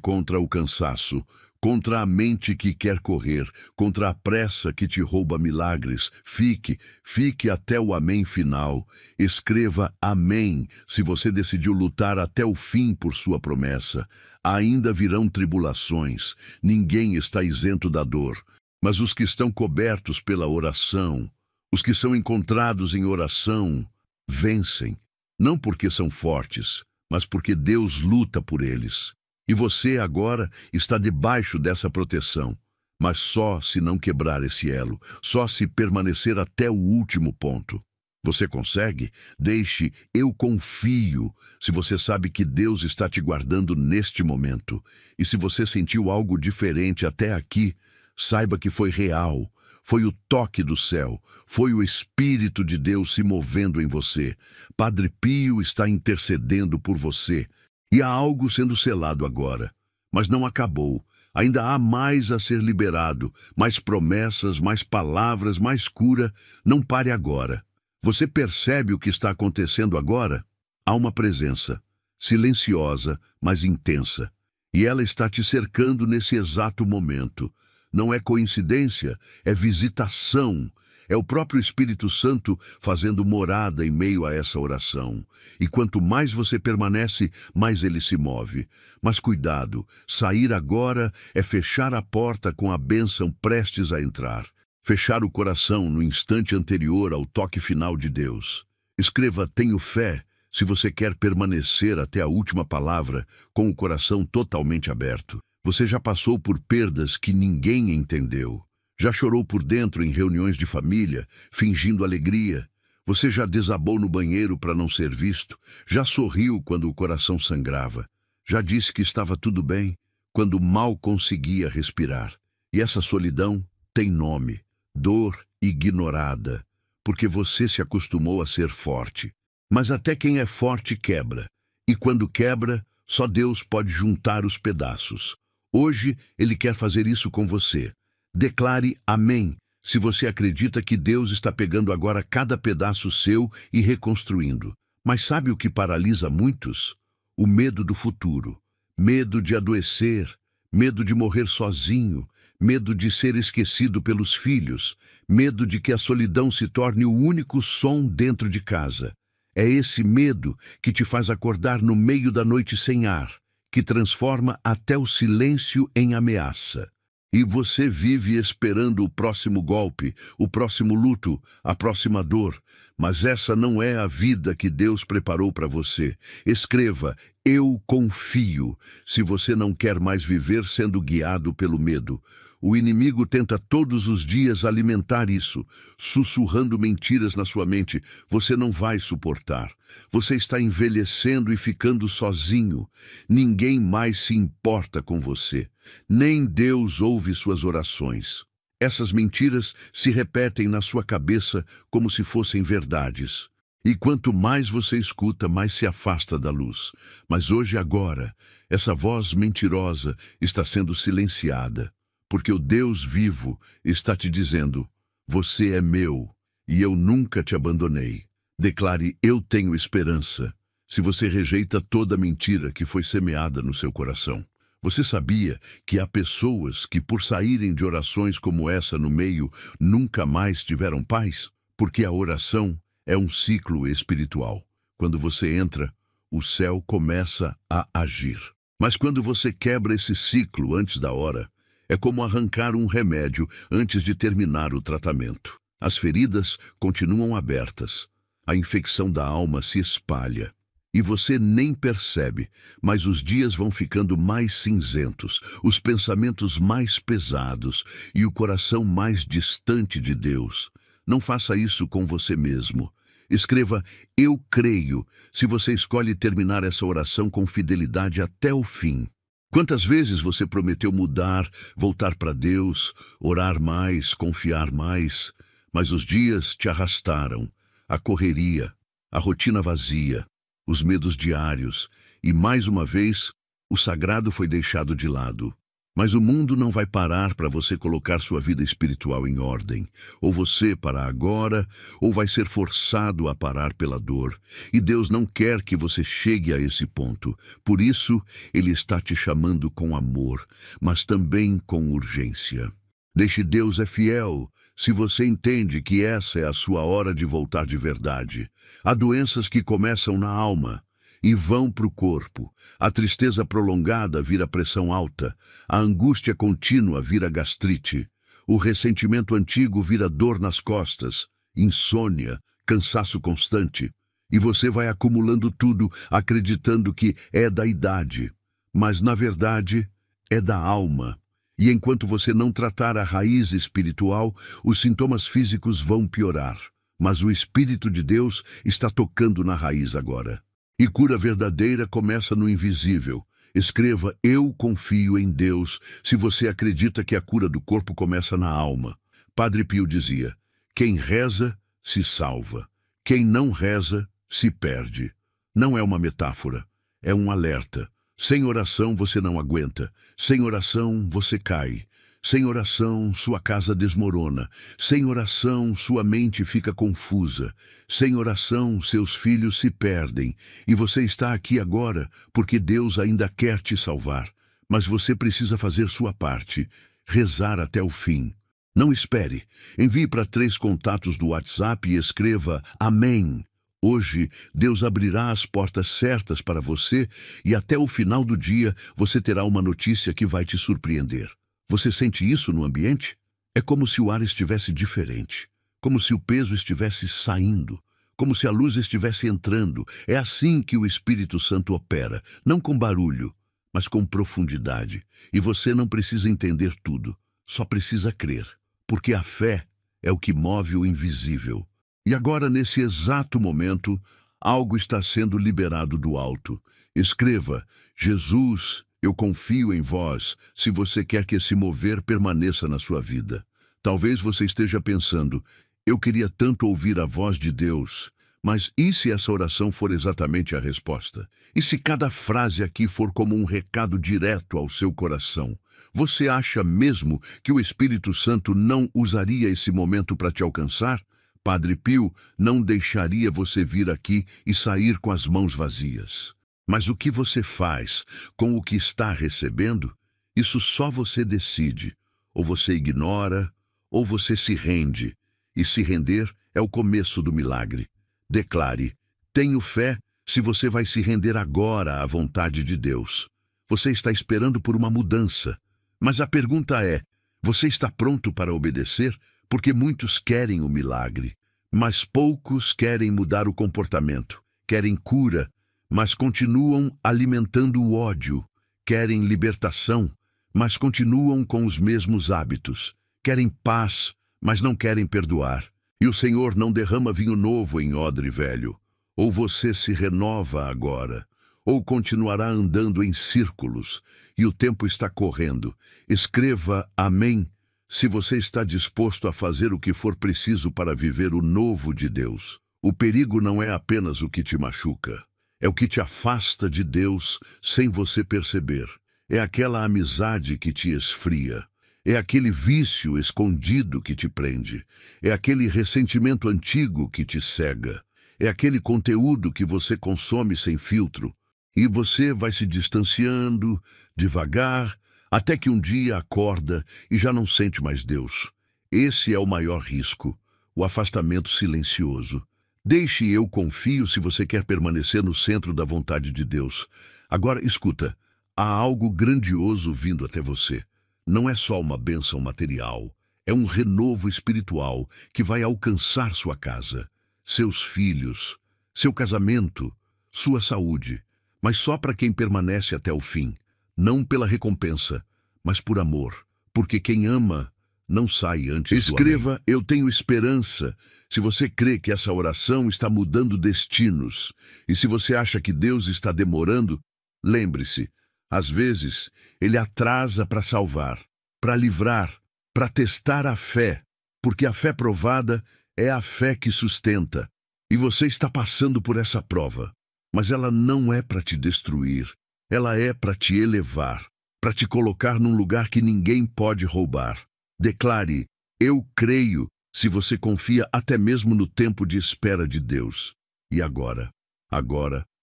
S1: contra o cansaço, contra a mente que quer correr, contra a pressa que te rouba milagres. Fique até o amém final. Escreva amém se você decidiu lutar até o fim por sua promessa. Ainda virão tribulações, ninguém está isento da dor, mas os que estão cobertos pela oração, os que são encontrados em oração, vencem, não porque são fortes, mas porque Deus luta por eles. E você agora está debaixo dessa proteção, mas só se não quebrar esse elo, só se permanecer até o último ponto. Você consegue? Deixe eu confio, se você sabe que Deus está te guardando neste momento. E se você sentiu algo diferente até aqui, saiba que foi real. Foi o toque do céu, foi o Espírito de Deus se movendo em você. Padre Pio está intercedendo por você. E há algo sendo selado agora. Mas não acabou. Ainda há mais a ser liberado. Mais promessas, mais palavras, mais cura. Não pare agora. Você percebe o que está acontecendo agora? Há uma presença, silenciosa, mas intensa. E ela está te cercando nesse exato momento. Não é coincidência, é visitação. É o próprio Espírito Santo fazendo morada em meio a essa oração. E quanto mais você permanece, mais ele se move. Mas cuidado, sair agora é fechar a porta com a bênção prestes a entrar. Fechar o coração no instante anterior ao toque final de Deus. Escreva: tenho fé, se você quer permanecer até a última palavra com o coração totalmente aberto. Você já passou por perdas que ninguém entendeu. Já chorou por dentro em reuniões de família, fingindo alegria. Você já desabou no banheiro para não ser visto. Já sorriu quando o coração sangrava. Já disse que estava tudo bem, quando mal conseguia respirar. E essa solidão tem nome: dor ignorada, porque você se acostumou a ser forte. Mas até quem é forte quebra. E quando quebra, só Deus pode juntar os pedaços. Hoje, Ele quer fazer isso com você. Declare amém, se você acredita que Deus está pegando agora cada pedaço seu e reconstruindo. Mas sabe o que paralisa muitos? O medo do futuro. Medo de adoecer, medo de morrer sozinho, medo de ser esquecido pelos filhos, medo de que a solidão se torne o único som dentro de casa. É esse medo que te faz acordar no meio da noite sem ar, que transforma até o silêncio em ameaça. E você vive esperando o próximo golpe, o próximo luto, a próxima dor. Mas essa não é a vida que Deus preparou para você. Escreva: eu confio, se você não quer mais viver sendo guiado pelo medo. O inimigo tenta todos os dias alimentar isso, sussurrando mentiras na sua mente. Você não vai suportar. Você está envelhecendo e ficando sozinho. Ninguém mais se importa com você. Nem Deus ouve suas orações. Essas mentiras se repetem na sua cabeça como se fossem verdades. E quanto mais você escuta, mais se afasta da luz. Mas hoje, agora, essa voz mentirosa está sendo silenciada. Porque o Deus vivo está te dizendo: você é meu e eu nunca te abandonei. Declare: eu tenho esperança, se você rejeita toda mentira que foi semeada no seu coração. Você sabia que há pessoas que, por saírem de orações como essa no meio, nunca mais tiveram paz? Porque a oração é um ciclo espiritual. Quando você entra, o céu começa a agir. Mas quando você quebra esse ciclo antes da hora, é como arrancar um remédio antes de terminar o tratamento. As feridas continuam abertas. A infecção da alma se espalha. E você nem percebe, mas os dias vão ficando mais cinzentos, os pensamentos mais pesados e o coração mais distante de Deus. Não faça isso com você mesmo. Escreva: eu creio, se você escolhe terminar essa oração com fidelidade até o fim. Quantas vezes você prometeu mudar, voltar para Deus, orar mais, confiar mais, mas os dias te arrastaram, a correria, a rotina vazia, os medos diários, e mais uma vez, o sagrado foi deixado de lado. Mas o mundo não vai parar para você colocar sua vida espiritual em ordem. Ou você parar agora, ou vai ser forçado a parar pela dor. E Deus não quer que você chegue a esse ponto. Por isso, Ele está te chamando com amor, mas também com urgência. Deixe Deus é fiel, se você entende que essa é a sua hora de voltar de verdade. Há doenças que começam na alma e vão para o corpo. A tristeza prolongada vira pressão alta. A angústia contínua vira gastrite. O ressentimento antigo vira dor nas costas, insônia, cansaço constante. E você vai acumulando tudo, acreditando que é da idade. Mas, na verdade, é da alma. E enquanto você não tratar a raiz espiritual, os sintomas físicos vão piorar. Mas o Espírito de Deus está tocando na raiz agora. E cura verdadeira começa no invisível. Escreva: eu confio em Deus, se você acredita que a cura do corpo começa na alma. Padre Pio dizia: quem reza, se salva. Quem não reza, se perde. Não é uma metáfora, é um alerta. Sem oração você não aguenta. Sem oração você cai. Sem oração, sua casa desmorona. Sem oração, sua mente fica confusa. Sem oração, seus filhos se perdem. E você está aqui agora porque Deus ainda quer te salvar. Mas você precisa fazer sua parte, rezar até o fim. Não espere. Envie para 3 contatos do WhatsApp e escreva: amém. Hoje, Deus abrirá as portas certas para você e até o final do dia você terá uma notícia que vai te surpreender. Você sente isso no ambiente? É como se o ar estivesse diferente, como se o peso estivesse saindo, como se a luz estivesse entrando. É assim que o Espírito Santo opera, não com barulho, mas com profundidade. E você não precisa entender tudo, só precisa crer, porque a fé é o que move o invisível. E agora, nesse exato momento, algo está sendo liberado do alto. Escreva: Jesus, eu confio em vós, se você quer que esse mover permaneça na sua vida. Talvez você esteja pensando: eu queria tanto ouvir a voz de Deus. Mas e se essa oração for exatamente a resposta? E se cada frase aqui for como um recado direto ao seu coração? Você acha mesmo que o Espírito Santo não usaria esse momento para te alcançar? Padre Pio não deixaria você vir aqui e sair com as mãos vazias. Mas o que você faz com o que está recebendo? Isso só você decide. Ou você ignora, ou você se rende. E se render é o começo do milagre. Declare: tenho fé, se você vai se render agora à vontade de Deus. Você está esperando por uma mudança. Mas a pergunta é: você está pronto para obedecer? Porque muitos querem o milagre, mas poucos querem mudar o comportamento. Querem cura, mas continuam alimentando o ódio. Querem libertação, mas continuam com os mesmos hábitos. Querem paz, mas não querem perdoar. E o Senhor não derrama vinho novo em odre velho. Ou você se renova agora, ou continuará andando em círculos, e o tempo está correndo. Escreva amém se você está disposto a fazer o que for preciso para viver o novo de Deus. O perigo não é apenas o que te machuca, é o que te afasta de Deus sem você perceber. É aquela amizade que te esfria. É aquele vício escondido que te prende. É aquele ressentimento antigo que te cega. É aquele conteúdo que você consome sem filtro. E você vai se distanciando, devagar, até que um dia acorda e já não sente mais Deus. Esse é o maior risco, o afastamento silencioso. Deixe eu confio se você quer permanecer no centro da vontade de Deus. Agora, escuta, há algo grandioso vindo até você. Não é só uma bênção material, é um renovo espiritual que vai alcançar sua casa, seus filhos, seu casamento, sua saúde, mas só para quem permanece até o fim, não pela recompensa, mas por amor, porque quem ama não sai antes do amém. Escreva: eu tenho esperança, se você crê que essa oração está mudando destinos, e se você acha que Deus está demorando, lembre-se, às vezes, ele atrasa para salvar, para livrar, para testar a fé, porque a fé provada é a fé que sustenta. E você está passando por essa prova, mas ela não é para te destruir, ela é para te elevar, para te colocar num lugar que ninguém pode roubar. Declare: eu creio, se você confia até mesmo no tempo de espera de Deus. E agora,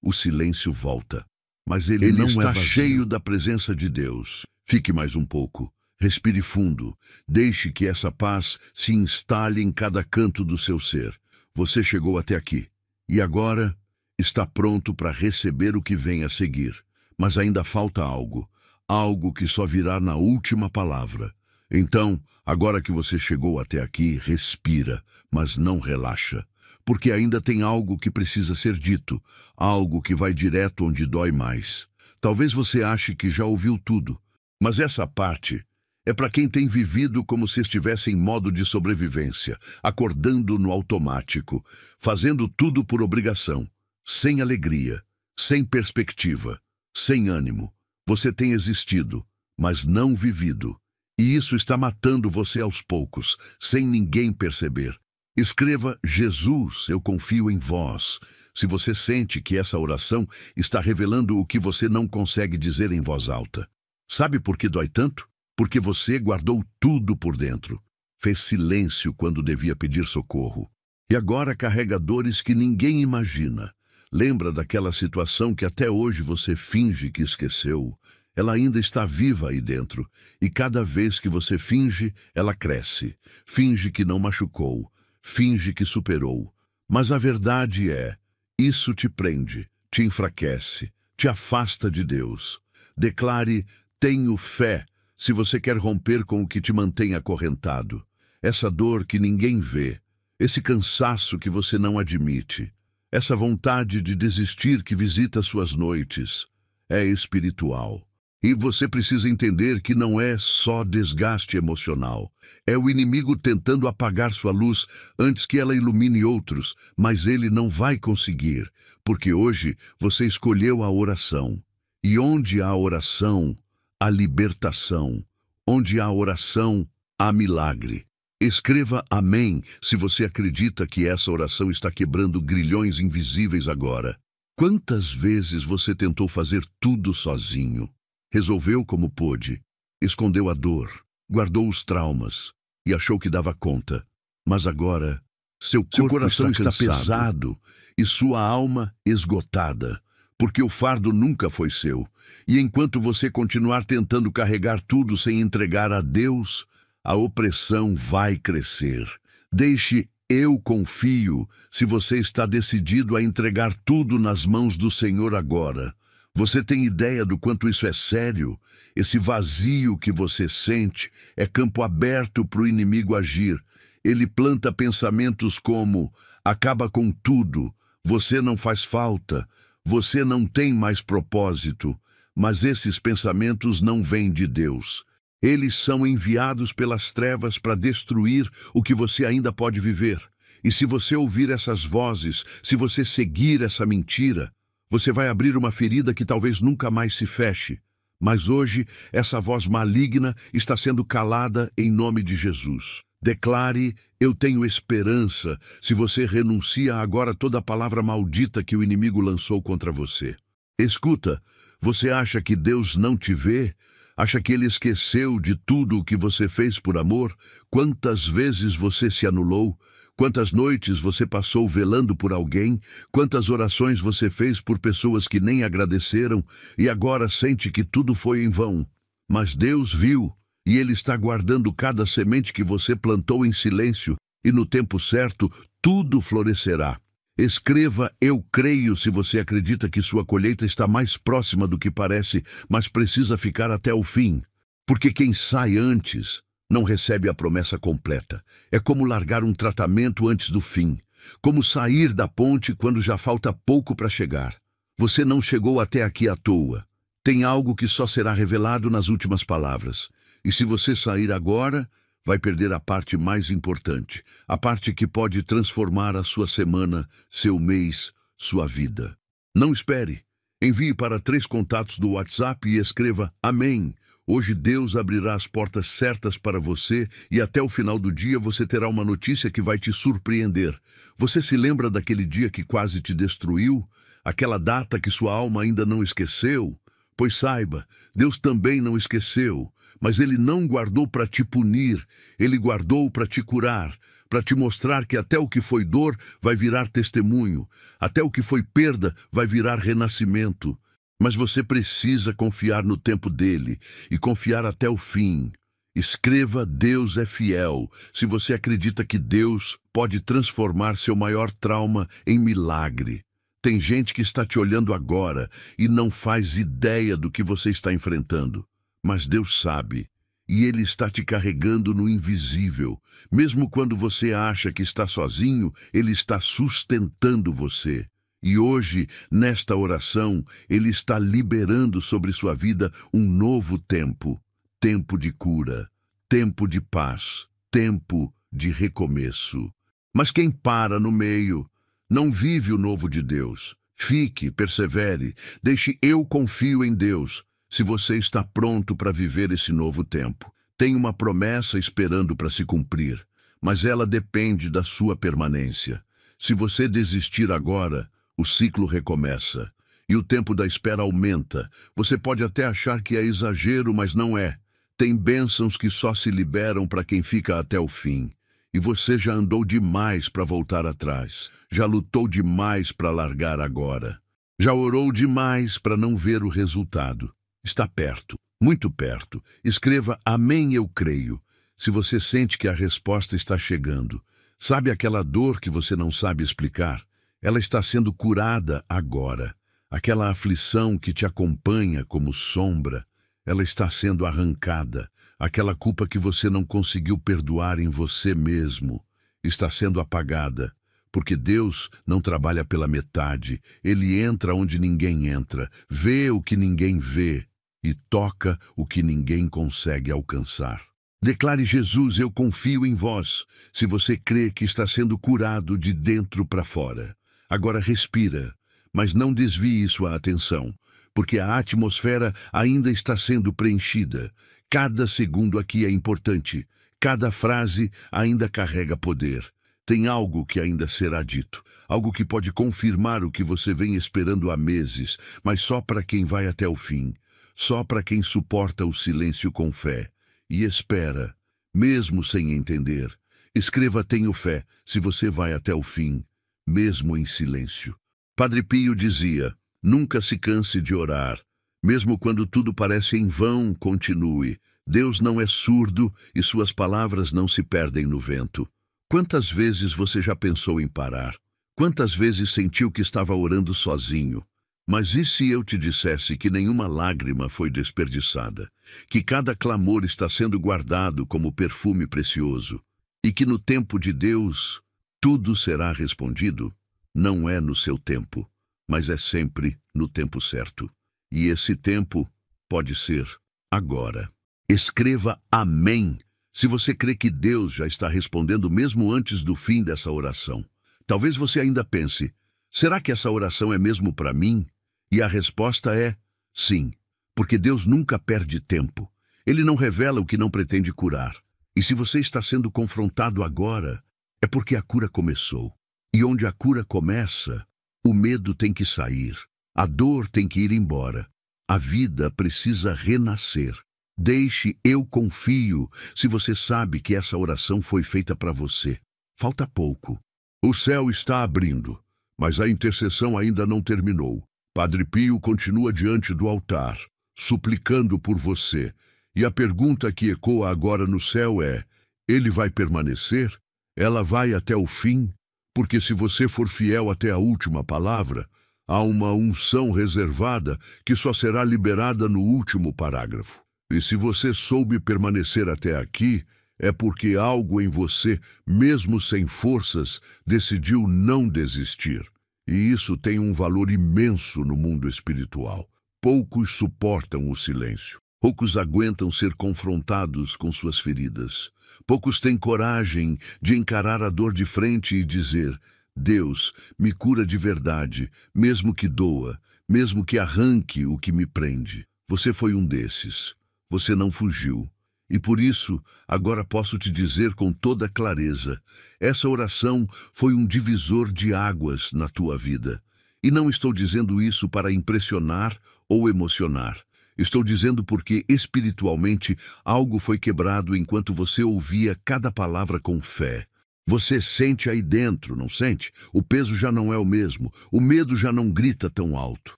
S1: o silêncio volta. Mas ele não está cheio da presença de Deus. Fique mais um pouco. Respire fundo. Deixe que essa paz se instale em cada canto do seu ser. Você chegou até aqui. E agora está pronto para receber o que vem a seguir. Mas ainda falta algo. Algo que só virá na última palavra. Então, agora que você chegou até aqui, respira, mas não relaxa. Porque ainda tem algo que precisa ser dito, algo que vai direto onde dói mais. Talvez você ache que já ouviu tudo, mas essa parte é para quem tem vivido como se estivesse em modo de sobrevivência, acordando no automático, fazendo tudo por obrigação, sem alegria, sem perspectiva, sem ânimo. Você tem existido, mas não vivido. E isso está matando você aos poucos, sem ninguém perceber. Escreva: Jesus, eu confio em vós. Se você sente que essa oração está revelando o que você não consegue dizer em voz alta. Sabe por que dói tanto? Porque você guardou tudo por dentro. Fez silêncio quando devia pedir socorro. E agora carrega dores que ninguém imagina. Lembra daquela situação que até hoje você finge que esqueceu? Ela ainda está viva aí dentro. E cada vez que você finge, ela cresce. Finge que não machucou. Finge que superou. Mas a verdade é, isso te prende, te enfraquece, te afasta de Deus. Declare: tenho fé, se você quer romper com o que te mantém acorrentado. Essa dor que ninguém vê, esse cansaço que você não admite, essa vontade de desistir que visita suas noites, é espiritual. E você precisa entender que não é só desgaste emocional. É o inimigo tentando apagar sua luz antes que ela ilumine outros, mas ele não vai conseguir, porque hoje você escolheu a oração. E onde há oração, há libertação. Onde há oração, há milagre. Escreva amém se você acredita que essa oração está quebrando grilhões invisíveis agora. Quantas vezes você tentou fazer tudo sozinho? Resolveu como pôde, escondeu a dor, guardou os traumas e achou que dava conta. Mas agora, seu coração está pesado e sua alma esgotada, porque o fardo nunca foi seu. E enquanto você continuar tentando carregar tudo sem entregar a Deus, a opressão vai crescer. Deixe eu confio se você está decidido a entregar tudo nas mãos do Senhor agora. Você tem ideia do quanto isso é sério? Esse vazio que você sente é campo aberto para o inimigo agir. Ele planta pensamentos como: acaba com tudo, você não faz falta, você não tem mais propósito. Mas esses pensamentos não vêm de Deus. Eles são enviados pelas trevas para destruir o que você ainda pode viver. E se você ouvir essas vozes, se você seguir essa mentira, você vai abrir uma ferida que talvez nunca mais se feche. Mas hoje, essa voz maligna está sendo calada em nome de Jesus. Declare: eu tenho esperança, se você renuncia agora a toda a palavra maldita que o inimigo lançou contra você. Escuta, você acha que Deus não te vê? Acha que Ele esqueceu de tudo o que você fez por amor? Quantas vezes você se anulou? Quantas noites você passou velando por alguém? Quantas orações você fez por pessoas que nem agradeceram e agora sente que tudo foi em vão? Mas Deus viu e Ele está guardando cada semente que você plantou em silêncio e no tempo certo tudo florescerá. Escreva eu creio se você acredita que sua colheita está mais próxima do que parece, mas precisa ficar até o fim. Porque quem sai antes não recebe a promessa completa. É como largar um tratamento antes do fim. Como sair da ponte quando já falta pouco para chegar. Você não chegou até aqui à toa. Tem algo que só será revelado nas últimas palavras. E se você sair agora, vai perder a parte mais importante. A parte que pode transformar a sua semana, seu mês, sua vida. Não espere. Envie para 3 contatos do WhatsApp e escreva amém. Hoje Deus abrirá as portas certas para você e até o final do dia você terá uma notícia que vai te surpreender. Você se lembra daquele dia que quase te destruiu? Aquela data que sua alma ainda não esqueceu? Pois saiba, Deus também não esqueceu, mas Ele não guardou para te punir, Ele guardou para te curar, para te mostrar que até o que foi dor vai virar testemunho, até o que foi perda vai virar renascimento. Mas você precisa confiar no tempo dele e confiar até o fim. Escreva Deus é fiel se você acredita que Deus pode transformar seu maior trauma em milagre. Tem gente que está te olhando agora e não faz ideia do que você está enfrentando. Mas Deus sabe, e Ele está te carregando no invisível. Mesmo quando você acha que está sozinho, Ele está sustentando você. E hoje, nesta oração, Ele está liberando sobre sua vida um novo tempo. Tempo de cura, tempo de paz, tempo de recomeço. Mas quem para no meio não vive o novo de Deus. Fique, persevere, deixe eu confio em Deus. Se você está pronto para viver esse novo tempo, tem uma promessa esperando para se cumprir, mas ela depende da sua permanência. Se você desistir agora, o ciclo recomeça e o tempo da espera aumenta. Você pode até achar que é exagero, mas não é. Tem bênçãos que só se liberam para quem fica até o fim. E você já andou demais para voltar atrás. Já lutou demais para largar agora. Já orou demais para não ver o resultado. Está perto, muito perto. Escreva amém eu creio. Se você sente que a resposta está chegando. Sabe aquela dor que você não sabe explicar? Ela está sendo curada agora. Aquela aflição que te acompanha como sombra, ela está sendo arrancada. Aquela culpa que você não conseguiu perdoar em você mesmo está sendo apagada, porque Deus não trabalha pela metade. Ele entra onde ninguém entra, vê o que ninguém vê e toca o que ninguém consegue alcançar. Declare: Jesus, eu confio em vós, se você crê que está sendo curado de dentro para fora. Agora respira, mas não desvie sua atenção, porque a atmosfera ainda está sendo preenchida. Cada segundo aqui é importante. Cada frase ainda carrega poder. Tem algo que ainda será dito, algo que pode confirmar o que você vem esperando há meses, mas só para quem vai até o fim, só para quem suporta o silêncio com fé e espera, mesmo sem entender. Escreva: tenho fé, se você vai até o fim, mesmo em silêncio. Padre Pio dizia: nunca se canse de orar. Mesmo quando tudo parece em vão, continue. Deus não é surdo e suas palavras não se perdem no vento. Quantas vezes você já pensou em parar? Quantas vezes sentiu que estava orando sozinho? Mas e se eu te dissesse que nenhuma lágrima foi desperdiçada, que cada clamor está sendo guardado como perfume precioso, e que no tempo de Deus tudo será respondido? Não é no seu tempo, mas é sempre no tempo certo. E esse tempo pode ser agora. Escreva amém, se você crê que Deus já está respondendo mesmo antes do fim dessa oração. Talvez você ainda pense: será que essa oração é mesmo para mim? E a resposta é sim, porque Deus nunca perde tempo. Ele não revela o que não pretende curar. E se você está sendo confrontado agora, é porque a cura começou. E onde a cura começa, o medo tem que sair, a dor tem que ir embora. A vida precisa renascer. Deixe eu confio, se você sabe que essa oração foi feita para você. Falta pouco. O céu está abrindo, mas a intercessão ainda não terminou. Padre Pio continua diante do altar, suplicando por você. E a pergunta que ecoa agora no céu é: ele vai permanecer? Ela vai até o fim? Porque se você for fiel até a última palavra, há uma unção reservada que só será liberada no último parágrafo. E se você soube permanecer até aqui, é porque algo em você, mesmo sem forças, decidiu não desistir. E isso tem um valor imenso no mundo espiritual. Poucos suportam o silêncio. Poucos aguentam ser confrontados com suas feridas. Poucos têm coragem de encarar a dor de frente e dizer: Deus, me cura de verdade, mesmo que doa, mesmo que arranque o que me prende. Você foi um desses. Você não fugiu. E por isso, agora posso te dizer com toda clareza: essa oração foi um divisor de águas na tua vida. E não estou dizendo isso para impressionar ou emocionar. Estou dizendo porque, espiritualmente, algo foi quebrado enquanto você ouvia cada palavra com fé. Você sente aí dentro, não sente? O peso já não é o mesmo. O medo já não grita tão alto.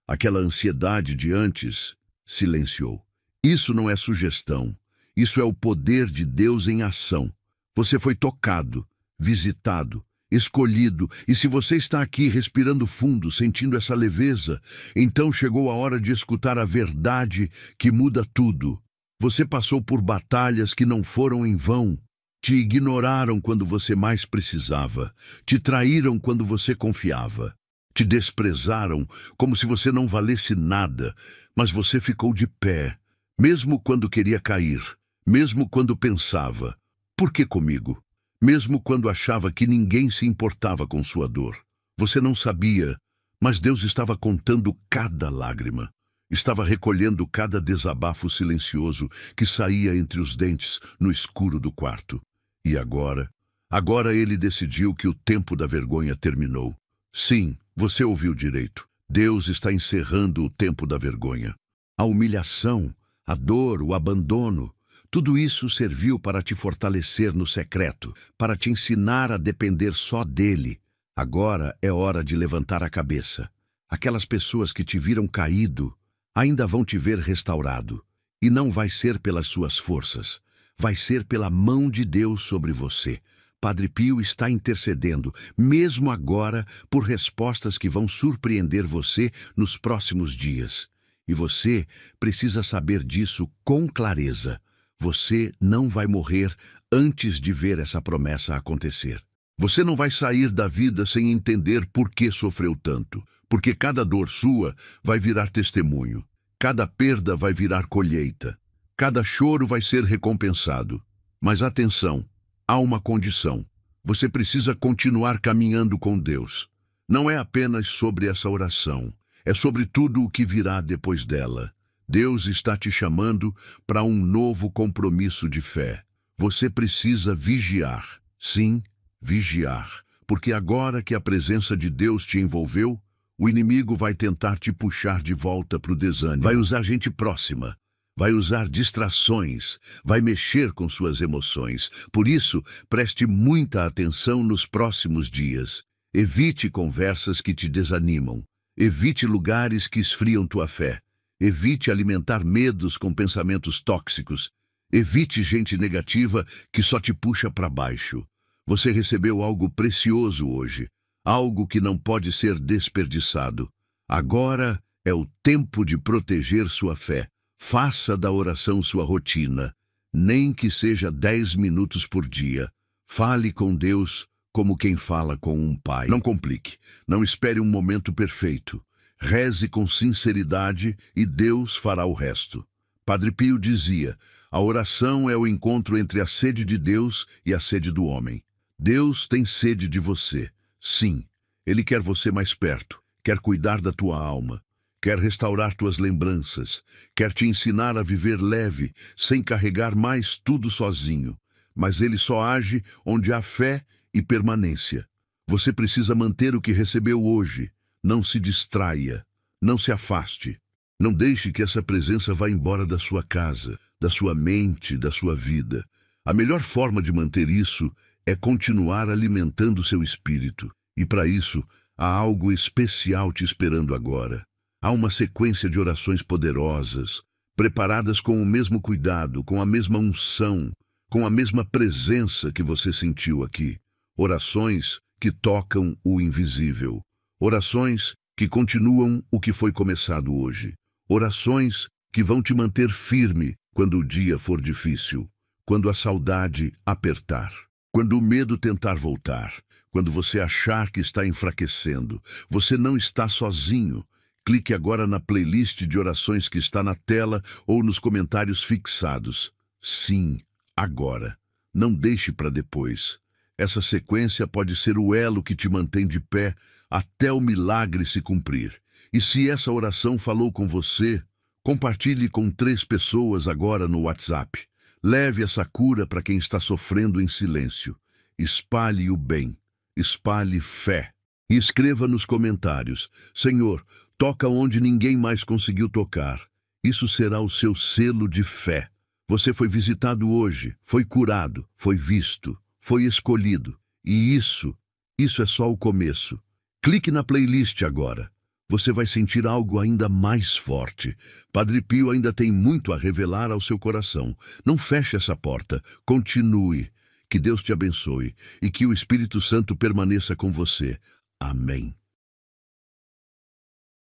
S1: Aquela ansiedade de antes silenciou. Isso não é sugestão. Isso é o poder de Deus em ação. Você foi tocado, visitado, escolhido, e se você está aqui respirando fundo, sentindo essa leveza, então chegou a hora de escutar a verdade que muda tudo. Você passou por batalhas que não foram em vão. Te ignoraram quando você mais precisava. Te traíram quando você confiava. Te desprezaram como se você não valesse nada, mas você ficou de pé, mesmo quando queria cair. Mesmo quando pensava: por que comigo? Mesmo quando achava que ninguém se importava com sua dor. Você não sabia, mas Deus estava contando cada lágrima. Estava recolhendo cada desabafo silencioso que saía entre os dentes no escuro do quarto. E agora ele decidiu que o tempo da vergonha terminou. Sim, você ouviu direito. Deus está encerrando o tempo da vergonha. A humilhação, a dor, o abandono, tudo isso serviu para te fortalecer no secreto, para te ensinar a depender só dele. Agora é hora de levantar a cabeça. Aquelas pessoas que te viram caído ainda vão te ver restaurado. E não vai ser pelas suas forças, vai ser pela mão de Deus sobre você. Padre Pio está intercedendo, mesmo agora, por respostas que vão surpreender você nos próximos dias. E você precisa saber disso com clareza. Você não vai morrer antes de ver essa promessa acontecer. Você não vai sair da vida sem entender por que sofreu tanto, porque cada dor sua vai virar testemunho, cada perda vai virar colheita, cada choro vai ser recompensado. Mas atenção, há uma condição. Você precisa continuar caminhando com Deus. Não é apenas sobre essa oração, é sobre tudo o que virá depois dela. Deus está te chamando para um novo compromisso de fé. Você precisa vigiar. Sim, vigiar. Porque agora que a presença de Deus te envolveu, o inimigo vai tentar te puxar de volta para o desânimo. Vai usar gente próxima. Vai usar distrações, vai mexer com suas emoções. Por isso, preste muita atenção nos próximos dias. Evite conversas que te desanimam. Evite lugares que esfriam tua fé. Evite alimentar medos com pensamentos tóxicos. Evite gente negativa que só te puxa para baixo. Você recebeu algo precioso hoje, algo que não pode ser desperdiçado. Agora é o tempo de proteger sua fé. Faça da oração sua rotina, nem que seja 10 minutos por dia. Fale com Deus como quem fala com um pai. Não complique, não espere um momento perfeito. Reze com sinceridade e Deus fará o resto. Padre Pio dizia, a oração é o encontro entre a sede de Deus e a sede do homem. Deus tem sede de você. Sim, Ele quer você mais perto, quer cuidar da tua alma. Quer restaurar tuas lembranças, quer te ensinar a viver leve, sem carregar mais tudo sozinho. Mas Ele só age onde há fé e permanência. Você precisa manter o que recebeu hoje. Não se distraia, não se afaste. Não deixe que essa presença vá embora da sua casa, da sua mente, da sua vida. A melhor forma de manter isso é continuar alimentando seu espírito. E para isso, há algo especial te esperando agora. Há uma sequência de orações poderosas, preparadas com o mesmo cuidado, com a mesma unção, com a mesma presença que você sentiu aqui. Orações que tocam o invisível. Orações que continuam o que foi começado hoje. Orações que vão te manter firme quando o dia for difícil, quando a saudade apertar, quando o medo tentar voltar, quando você achar que está enfraquecendo. Você não está sozinho. Clique agora na playlist de orações que está na tela ou nos comentários fixados. Sim, agora. Não deixe para depois. Essa sequência pode ser o elo que te mantém de pé até o milagre se cumprir. E se essa oração falou com você, compartilhe com 3 pessoas agora no WhatsApp. Leve essa cura para quem está sofrendo em silêncio. Espalhe o bem. Espalhe fé. E escreva nos comentários, Senhor, toca onde ninguém mais conseguiu tocar. Isso será o seu selo de fé. Você foi visitado hoje, foi curado, foi visto, foi escolhido. E isso é só o começo. Clique na playlist agora. Você vai sentir algo ainda mais forte. Padre Pio ainda tem muito a revelar ao seu coração. Não feche essa porta. Continue. Que Deus te abençoe e que o Espírito Santo permaneça com você. Amém.